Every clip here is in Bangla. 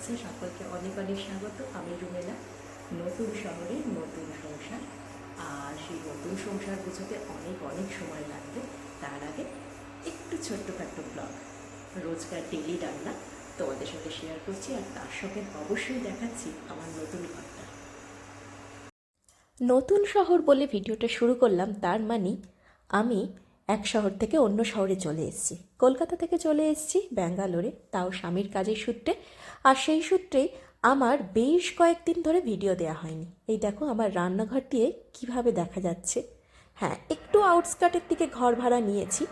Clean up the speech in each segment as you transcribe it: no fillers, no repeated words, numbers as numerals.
জানাচ্ছি সকলকে অনেক অনেক স্বাগত। আমি রুমেলা। নতুন শহরে নতুন সংসার, আর সেই নতুন সংসার বুঝতে অনেক অনেক সময় লাগবে। তার আগে একটু ছোট্টখাট্টো ব্লগ, রোজকার ডেলি রান্না তোমাদের সাথে শেয়ার করছি, আর তার সঙ্গে অবশ্যই দেখাচ্ছি আমার নতুন ঘরটা। নতুন শহর বলে ভিডিওটা শুরু করলাম, তার মানে আমি এক শহর থেকে অন্য শহরে চলে এসেছি। কলকাতা থেকে চলে এসেছি ব্যাঙ্গালোরে, তাও স্বামীর কাজের সূত্রে। আর সেই সূত্রেই আমার বেশ কয়েকদিন ধরে ভিডিও দেওয়া হয়নি। এই দেখো আমার রান্নাঘর দিয়ে কীভাবে দেখা যাচ্ছে। হ্যাঁ, একটু আউটস্কার্টের দিকে ঘর ভাড়া নিয়েছি,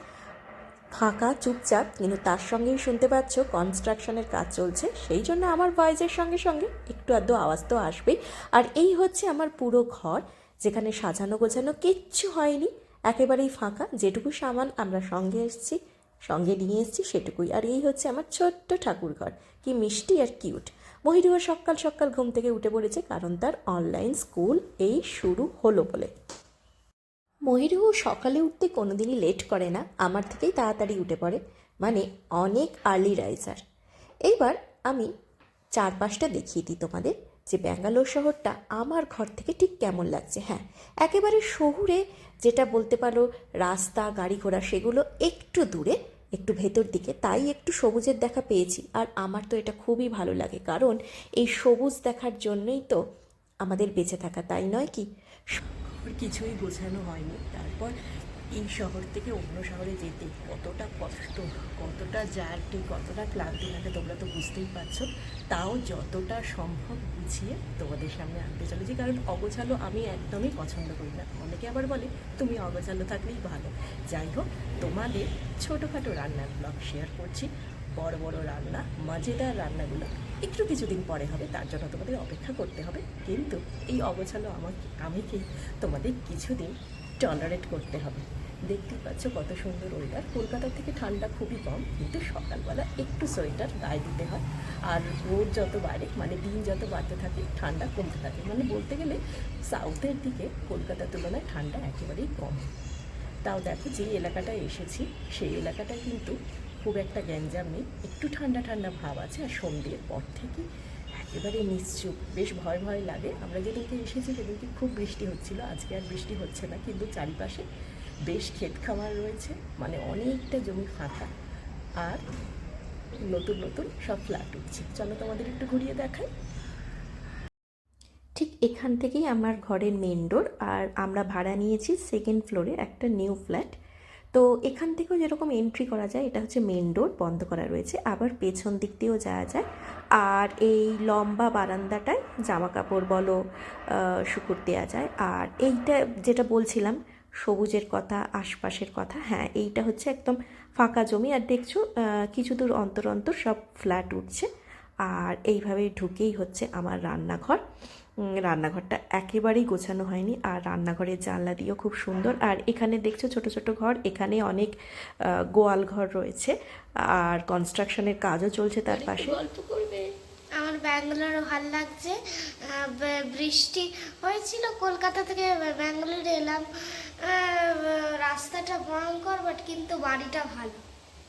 ফাঁকা চুপচাপ, কিন্তু তার সঙ্গেই শুনতে পাচ্ছ কনস্ট্রাকশনের কাজ চলছে, সেই জন্য আমার ভয়েসের সঙ্গে সঙ্গে একটু আধটু আওয়াজ তো আসবেই। আর এই হচ্ছে আমার পুরো ঘর, যেখানে সাজানো গোছানো কিচ্ছু হয়নি, একেবারেই ফাঁকা। যেটুকু সামান আমরা সঙ্গে নিয়ে এসেছি সেটুকুই। আর এই হচ্ছে আমার ছোট্ট ঠাকুর ঘর, কি মিষ্টি আর কিউট। মহিরুও সকাল সকাল ঘুম থেকে উঠে পড়েছে, কারণ তার অনলাইন স্কুল এই শুরু হলো বলে। ময়ূরও সকালে উঠতে কোনোদিনই লেট করে না, আমার থেকেই তাড়াতাড়ি উঠে পড়ে, মানে অনেক আর্লি রাইজার। এইবার আমি চারপাশটা দেখিয়ে দিই তোমাদের, যে ব্যাঙ্গালোর শহরটা আমার ঘর থেকে ঠিক কেমন লাগছে। হ্যাঁ, একেবারে শহুরে যেটা বলতে পারো, রাস্তা গাড়ি ঘোড়া সেগুলো একটু দূরে, একটু ভেতর দিকে, তাই একটু সবুজের দেখা পেয়েছি। আর আমার তো এটা খুবই ভালো লাগে, কারণ এই সবুজ দেখার জন্যই তো আমাদের বেঁচে থাকা, তাই নয় কি? কিছুই গোছানো হয়নি। তারপর এই শহর থেকে অন্য শহরে যেতে কতটা কষ্ট, কতটা জার্নি, কতটা ক্লান্তি লাগে তোমরা তো বুঝতেই পারছো। তাও যতটা সম্ভব গুছিয়ে তোমাদের সামনে আনতে চলেছি, কারণ অগোছালো আমি একদমই পছন্দ করি না। অনেকে আবার বলে তুমি অগোছালো থাকলেই ভালো। যাই হোক, তোমাদের ছোটোখাটো রান্নার ব্লগ শেয়ার করছি। বড় বড় রান্না, মজাদার রান্নাগুলো একটু কিছুদিন পরে হবে, তার জন্য তোমাদের অপেক্ষা করতে হবে। কিন্তু এই অগোছালো আমাকে তোমাদের কিছুদিন টলারেট করতে হবে। দেখতেই পাচ্ছ কত সুন্দর ওয়েদার। কলকাতার থেকে ঠান্ডা খুবই কম, কিন্তু সকালবেলা একটু সোয়েটার গায়ে দিতে হয়। আর রোদ যত বাড়ে, মানে দিন যত বাড়তে থাকে, ঠান্ডা কমতে থাকে। মানে বলতে গেলে সাউথের দিকে কলকাতার তুলনায় ঠান্ডা একেবারেই কম। তাও দেখো, যে এলাকাটায় এসেছি সেই এলাকাটায় কিন্তু খুব একটা গ্যাঞ্জাম নেই, একটু ঠান্ডা ঠান্ডা ভাব আছে। আর সন্ধ্যের পর থেকে একেবারে নিশ্চুপ, বেশ ভয় ভয় লাগে। আমরা যেদিনকে এসেছি সেদিনকে খুব বৃষ্টি হচ্ছিল, আজকে আর বৃষ্টি হচ্ছে না, কিন্তু চারিপাশে বেশ ক্ষেত খামার রয়েছে, মানে অনেকটা জমি ফাঁকা। আর নতুন নতুন সব ফ্ল্যাট উঠছে। চলো তোমাদের একটু ঘুরিয়ে দেখাই। ঠিক এখান থেকেই আমার ঘরের মেন ডোর, আর আমরা ভাড়া নিয়েছি সেকেন্ড ফ্লোরে একটা নিউ ফ্ল্যাট। তো এখান থেকেও যেরকম এন্ট্রি করা যায়, এটা হচ্ছে মেন ডোর, বন্ধ করা রয়েছে, আবার পেছন দিক দিয়েও যাওয়া যায়। আর এই লম্বা বারান্দাটায় জামা কাপড় বলো শুকুর দেওয়া যায়। আর এইটা যেটা বলছিলাম সবুজের কথা, আশপাশের কথা, হ্যাঁ এইটা হচ্ছে একদম ফাঁকা জমি। আর দেখছো কিছু দূর অন্তর অন্তর সব ফ্ল্যাট উঠছে। আর এইভাবেই ঢুকেই হচ্ছে আমার রান্নাঘর। রান্নাঘরটা একেবারেই গোছানো হয়নি, আর রান্নাঘরের জানলা দিয়েও খুব সুন্দর। আর এখানে দেখছো ছোট ছোট ঘর, এখানে অনেক গোয়াল ঘর রয়েছে, আর কনস্ট্রাকশনের কাজও চলছে তার পাশে। গল্প করবে। আমার ব্যাঙ্গালোরে ভালো লাগছে। বৃষ্টি হয়েছিল, কলকাতা থেকে ব্যাঙ্গালোরে এলাম। রাস্তাটা ভয়ঙ্কর, বাট কিন্তু বাড়িটা ভালো।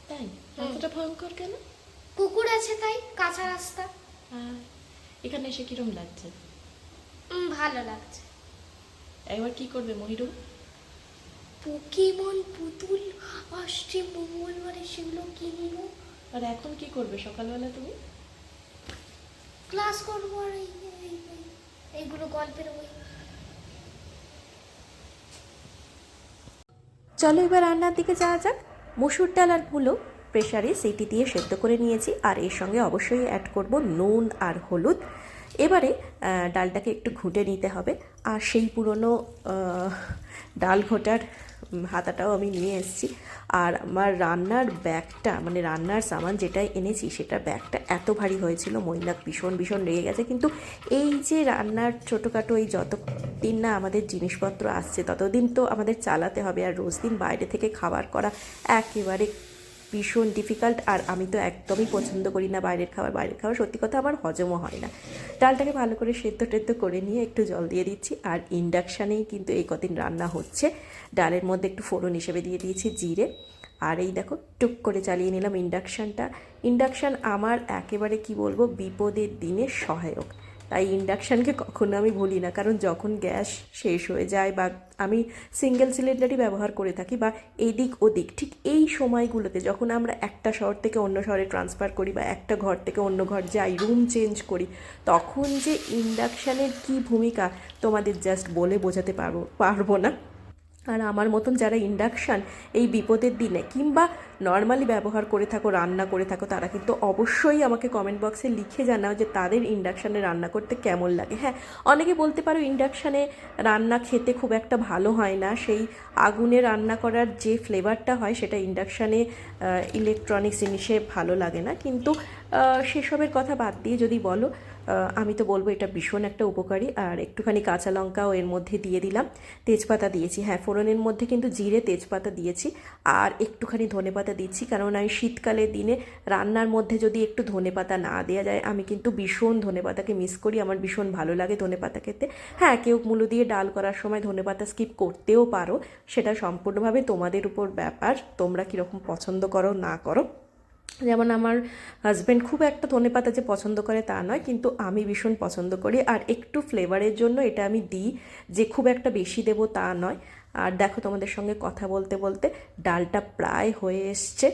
তাই? রাস্তাটা ভয়ঙ্কর কেন? কুকুর আছে তাই, কাঁচা রাস্তা। এখানে এসে কিরম লাগছে? ভালো লাগছে। একবার কি করবে মহিরু? পোকেমন পুতুল আসছে মঙ্গলবারে, সেগুলো কিনবো। আর এখন কি করবে সকালবেলা তুমি? ক্লাস করবো, আর এইগুলো গল্পের বই। চলো এবার রান্নার দিকে যাওয়া যাক। মসুর ডাল আর মূলো প্রেশারে সিটি দিয়ে সেদ্ধ করে নিয়েছি, আর এর সঙ্গে অবশ্যই অ্যাড করব নুন আর হলুদ। এবারে ডালটাকে একটু ঘুঁটে নিতে হবে। আর সেই পুরনো ডাল ঘোটার হাতাটাও আমি নিয়ে এসেছি। আর আমার রান্নার ব্যাগটা, মানে রান্নার সামান যেটা এনেছি সেটা ব্যাগটা এত ভারী হয়েছিল, মৈনাক ভীষণ ভীষণ রেগে গেছে। কিন্তু এই যে রান্নার ছোটোখাটো, এই যতদিন না আমাদের জিনিসপত্র আসছে ততদিন তো আমাদের চালাতে হবে। আর রোজ দিন বাইরে থেকে খাবার করা একেবারে ভীষণ ডিফিকাল্ট। আর আমি তো একদমই পছন্দ করি না বাইরের খাবার, সত্যি কথা আমার হজমও হয় না। ডালটাকে ভালো করে সেদ্ধ টেদ্ধ করে নিয়ে একটু জল দিয়ে দিচ্ছি। আর ইন্ডাকশানেই কিন্তু এই কদিন রান্না হচ্ছে। ডালের মধ্যে একটু ফোড়ন হিসেবে দিয়ে দিয়েছি জিরে, আর এই দেখো টুক করে চালিয়ে নিলাম ইন্ডাকশানটা। ইন্ডাকশান আমার একেবারে কি বলবো বিপদের দিনে সহায়ক, তাই ইন্ডাকশানকে কখনো আমি ভুলি না। কারণ যখন গ্যাস শেষ হয়ে যায় বা আমি সিঙ্গেল সিলিন্ডারই ব্যবহার করে থাকি বা এদিক ওদিক, ঠিক এই সময়গুলোতে যখন আমরা একটা শহর থেকে অন্য শহরে ট্রান্সফার করি বা একটা ঘর থেকে অন্য ঘর যাই, রুম চেঞ্জ করি, তখন যে ইন্ডাকশানের কী ভূমিকা তোমাদের জাস্ট বলে বোঝাতে পারবো না। আর আমার মতন যারা ইন্ডাকশান এই বিপদের দিনে কিংবা নর্মালি ব্যবহার করে থাকো, রান্না করে থাকো, তারা কিন্তু অবশ্যই আমাকে কমেন্ট বক্সে লিখে জানাও যে তাদের ইন্ডাকশানে রান্না করতে কেমন লাগে। হ্যাঁ, অনেকে বলতে পারো ইন্ডাকশানে রান্না খেতে খুব একটা ভালো হয় না, সেই আগুনে রান্না করার যে ফ্লেভারটা হয় সেটা ইন্ডাকশানে ইলেকট্রনিক্স জিনিসে ভালো লাগে না। কিন্তু সেসবের কথা বাদ দিয়ে যদি বলো, আমি তো বলবো এটা ভীষণ একটা উপকারী। আর একটুখানি কাঁচা লঙ্কাও এর মধ্যে দিয়ে দিলাম, তেজপাতা দিয়েছি। হ্যাঁ, ফোড়নের মধ্যে কিন্তু জিরে তেজপাতা দিয়েছি আর একটুখানি ধনেপাতা দিচ্ছি, কারণ আমি শীতকালের দিনে রান্নার মধ্যে যদি একটু ধনেপাতা না দেওয়া যায়, আমি কিন্তু ভীষণ ধনেপাতাকে মিস করি, আমার ভীষণ ভালো লাগে ধনেপাতা খেতে। হ্যাঁ, কেউ মূলো দিয়ে ডাল করার সময় ধনেপাতা স্কিপ করতেও পারো, সেটা সম্পূর্ণভাবে তোমাদের উপর ব্যাপার, তোমরা কীরকম পছন্দ করো না করো। যেমন আমার হাজব্যান্ড খুব একটা ধনেপাতা যে পছন্দ করে তা নয়, কিন্তু আমি ভীষণ পছন্দ করি। আর একটু ফ্লেভারের জন্য এটা আমি দিই, যে খুব একটা বেশি দেবো তা নয়। আর দেখো তোমাদের সঙ্গে কথা বলতে বলতে ডালটা প্রায় হয়ে এসছে।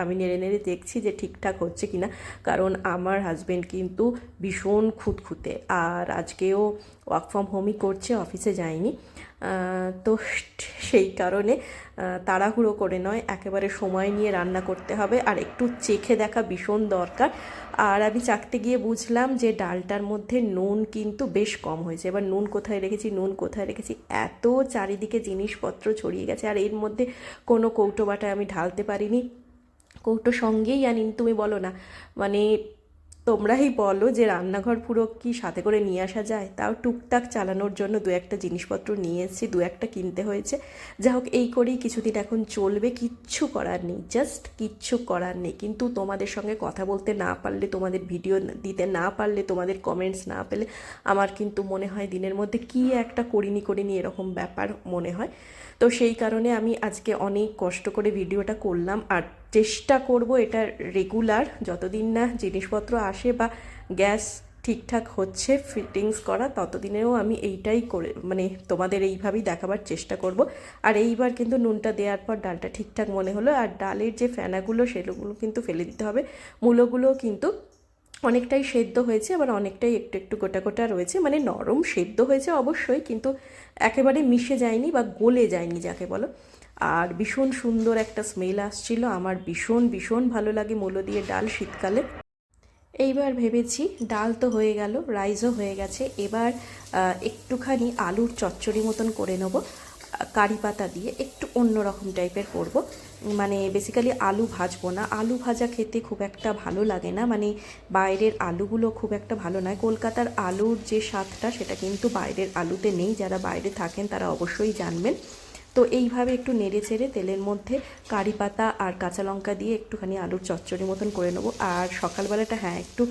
আমি নেড়ে নেড়ে দেখছি যে ঠিকঠাক হচ্ছে কিনা, কারণ আমার হাজব্যান্ড কিন্তু ভীষণ খুঁতখুঁতে, আর আজকেও ওয়ার্ক ফ্রম হোমই করছে, অফিসে যায়নি। তো সেই কারণে তাড়াহুড়ো করে নয়, একেবারে সময় নিয়ে রান্না করতে হবে, আর একটু চেখে দেখা ভীষণ দরকার। আর আমি চাখতে গিয়ে বুঝলাম যে ডালটার মধ্যে নুন কিন্তু বেশ কম হয়েছে। এবার নুন কোথায় রেখেছি, এত চারিদিকে জিনিসপত্র ছড়িয়ে গেছে, আর এর মধ্যে কোনো কৌটো বাটায় আমি ঢালতে পারিনি, কৌটো সঙ্গেই আনিনি। তুমি বলো না, মানে তোমরাই বলো যে রান্নাঘর পুরো কি সাথে করে নিয়ে আসা যায়? তাও টুকটাক চালানোর জন্য দু একটা জিনিসপত্র নিয়ে এসেছি, দু একটা কিনতে হয়েছে। যা হোক, এই করেই কিছুদিন এখন চলবে, কিচ্ছু করার নেই, জাস্ট কিচ্ছু করার নেই। কিন্তু তোমাদের সঙ্গে কথা বলতে না পারলে, তোমাদের ভিডিও দিতে না পারলে, তোমাদের কমেন্টস না পেলে আমার কিন্তু মনে হয় দিনের মধ্যে কি একটা করিনি এরকম ব্যাপার মনে হয়। তো সেই কারণে আমি আজকে অনেক কষ্ট করে ভিডিওটা করলাম, আর চেষ্টা করব এটা রেগুলার, যতদিন না জিনিসপত্র আসে বা গ্যাস ঠিকঠাক হচ্ছে ফিটিংস করা, ততদিনেও আমি এইটাই করে মানে তোমাদের এইভাবেই দেখাবার চেষ্টা করব। আর এইবার কিন্তু নুনটা দেওয়ার পর ডালটা ঠিকঠাক মনে হলো। আর ডালের যে ফেনাগুলো সেগুলো কিন্তু ফেলে দিতে হবে। মূলোগুলো কিন্তু অনেকটাই সেদ্ধ হয়েছে, আবার অনেকটাই একটু একটু গোটা গোটা রয়েছে, মানে নরম সেদ্ধ হয়েছে অবশ্যই, কিন্তু একেবারে মিশে যায়নি বা গলে যায়নি যাকে বলো। আর ভীষণ সুন্দর একটা স্মেল আসছিল, আমার ভীষণ ভীষণ ভালো লাগে মূলো দিয়ে ডাল শীতকালে। এইবার ভেবেছি ডাল তো হয়ে গেল, রাইসও হয়ে গেছে, এবার একটুখানি আলুর চচ্চড়ি মতন করে নেব, কারি পাতা দিয়ে একটু অন্যরকম টাইপের করব। মানে বেসিক্যালি আলু ভাজবো না, আলু ভাজা খেতে খুব একটা ভালো লাগে না, মানে বাইরের আলুগুলো খুব একটা ভালো নয়। কলকাতার আলুর যে স্বাদটা সেটা কিন্তু বাইরের আলুতে নেই, যারা বাইরে থাকেন তারা অবশ্যই জানবেন। তো এইভাবে একটু নেড়ে চেড়ে তেলের মধ্যে কারি পাতা আর কাঁচা লঙ্কা দিয়ে একটুখানি আলুর চচ্চড়ি মতন করে নেবো। আর সকালবেলাটা হ্যাঁ একটু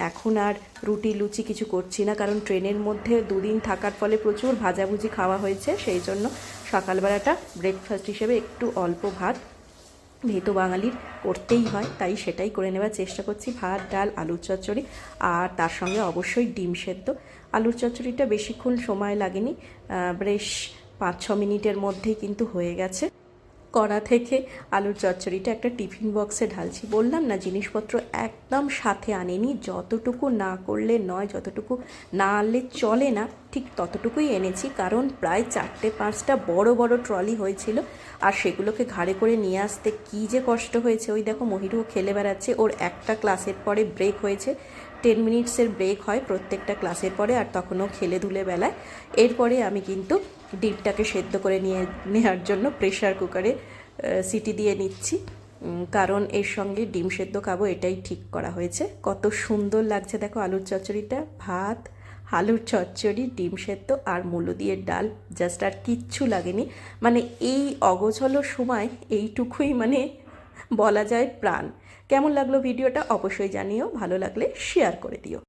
এখন আর রুটি লুচি কিছু করছি না, কারণ ট্রেনের মধ্যে দুদিন থাকার ফলে প্রচুর ভাজাভুজি খাওয়া হয়েছে, সেই জন্য সকালবেলাটা ব্রেকফাস্ট হিসেবে একটু অল্প ভাত, ভেতো বাঙালির করতেই হয়, তাই সেটাই করে নেওয়ার চেষ্টা করছি। ভাত, ডাল, আলুর চচ্চড়ি, আর তার সঙ্গে অবশ্যই ডিম সেদ্ধ। আলুর চচ্চড়িটা বেশিক্ষণ সময় লাগেনি, বেশ 5-6 মিনিটের মধ্যেই কিন্তু হয়ে গেছে। কড়া থেকে আলুর চচ্চড়িটা একটা টিফিন বক্সে ঢালছি। বললাম না জিনিসপত্র একদম সাথে আনিনি, যতটুকু না করলে নয়, যতটুকু না আনলে চলে না, ঠিক ততটুকুই এনেছি। কারণ প্রায় 4-5টা বড় বড় ট্রলি হয়েছিল, আর সেগুলোকে ঘাড়ে করে নিয়ে আসতে কী যে কষ্ট হয়েছে। ওই দেখো মহিরুও খেলে বেড়াচ্ছে, ওর একটা ক্লাসের পরে ব্রেক হয়েছে, 10 মিনিটসের ব্রেক হয় প্রত্যেকটা ক্লাসের পরে, আর তখনও খেলে ধুলে বেলায়। এরপরে আমি কিন্তু ডিমটাকে সেদ্ধ করে নেওয়ার জন্য প্রেশার কুকারে সিটি দিয়ে নিচ্ছি, কারণ এর সঙ্গে ডিম সেদ্ধ খাবো এটাই ঠিক করা হয়েছে। কত সুন্দর লাগছে দেখো আলুর চচ্চড়িটা, ভাত, আলুর চচ্চড়ি, ডিম সেদ্ধ আর মূলো দিয়ে ডাল, জাস্ট আর কিচ্ছু লাগেনি। মানে এই অগোছলো সময় এইটুকুই মানে বলা যায় প্রাণ। কেমন লাগলো ভিডিওটা অবশ্যই জানিও, ভালো লাগলে শেয়ার করে দিও।